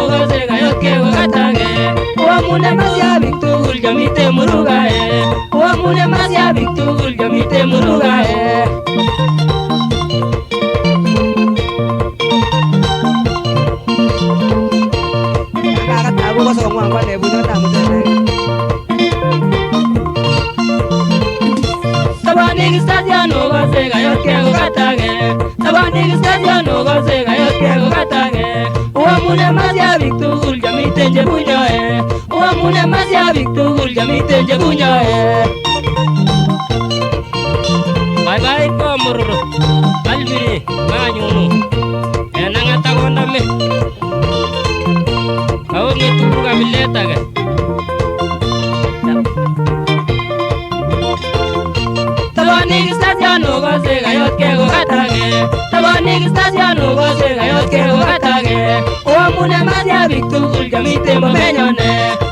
ogose kayot ke kokatage. Uamune mashabik tugul chamite murugae. Uamune mashabik tugul chamite murugae. Kakatago ko sa kong wangwan buno tamu tete. Tabanig stadion ogose kayot ke kokatage. Tabanig stadion ogose kayot ke kokatage. Uamune mashabik tugul chamite njebunyoe. Uamune mashabik tugul chamite njebunyoe. Bye bye ko mururu. Albiri manyunu. Enanga tagonda me. Kau ngetu kamileta ke. Tabanig stadion ogose kayot ke kokatage. Tabanig stadion ogose kayot ke kokatage. Uamune mashabik tugul chamite momenyone.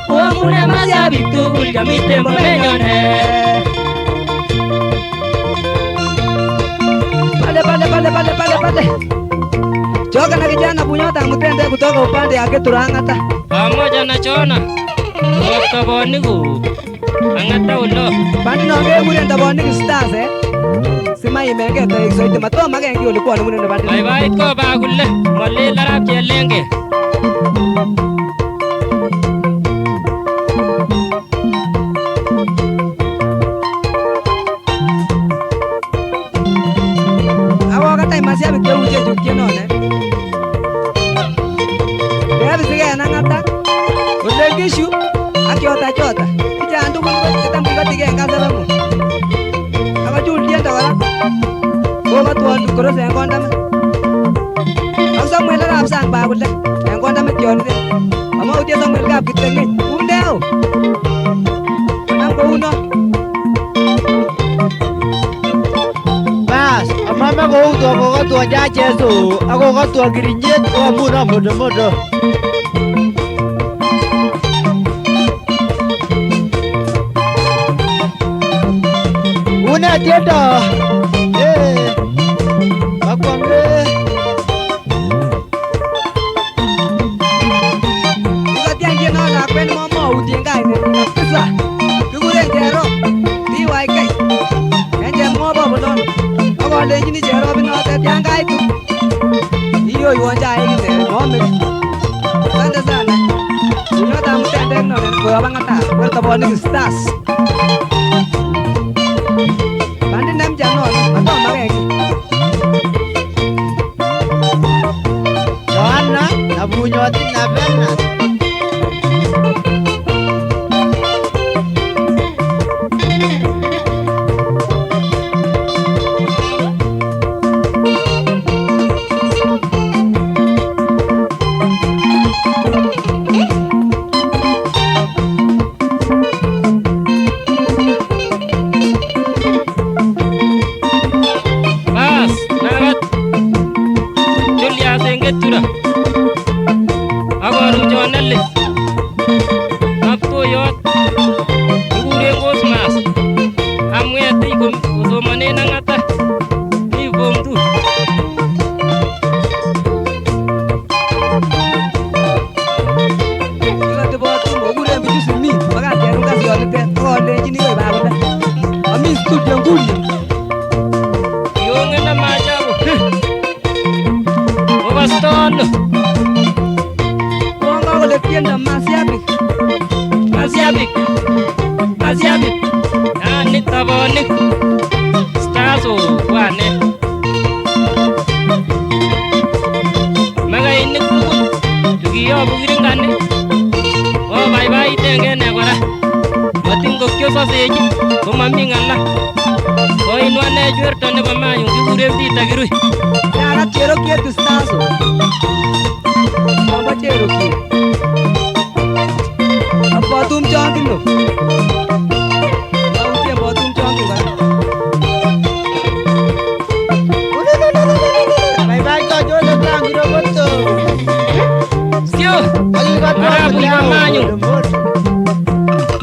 Uamune mashabik tugul chamite momenyone. Pale. Choka na kijana Bunyota Mutende kutoka upande yake Turangata. Pamoja na chona. Kutoka Boniku. Angata ulo. Pande naongea kule Boniku Stars Sima imengeta isoite matoma gengi ulikuwa ni munene pande. Bye bye ko ba kulle. Mali larap chelenge. Mashabik ke uje jukye none. Devi sige nangata. Ulengishu akiota chota. Ija andu ko kitambi ko tige ngasa lamu. Aba julia ndawara. Goma tu andu koro se ngonda me. Asa mwela rap sang ba bulle. Ngonda me tyonde. Ama uje sang mwela gap kitenge. Undeo. Nang ko uno. Mama ko to jaje so ako ko to grinjet ko muna modo una tienda akwange ukatiangie na kwen mama utinga ine pesa kugure jero diwai kai enje mobo bonon Wale jini jero bino te tiangai tu. Iyo yuanja ini ngome. Sante sana. Bunyota Mutende no ko abangata. Welta Boniku Stars. Bandi nam jano ato magegi. Joanna na Bunyoti na Berna.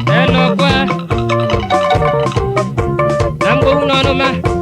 Hello, kwa. Namko uno ma.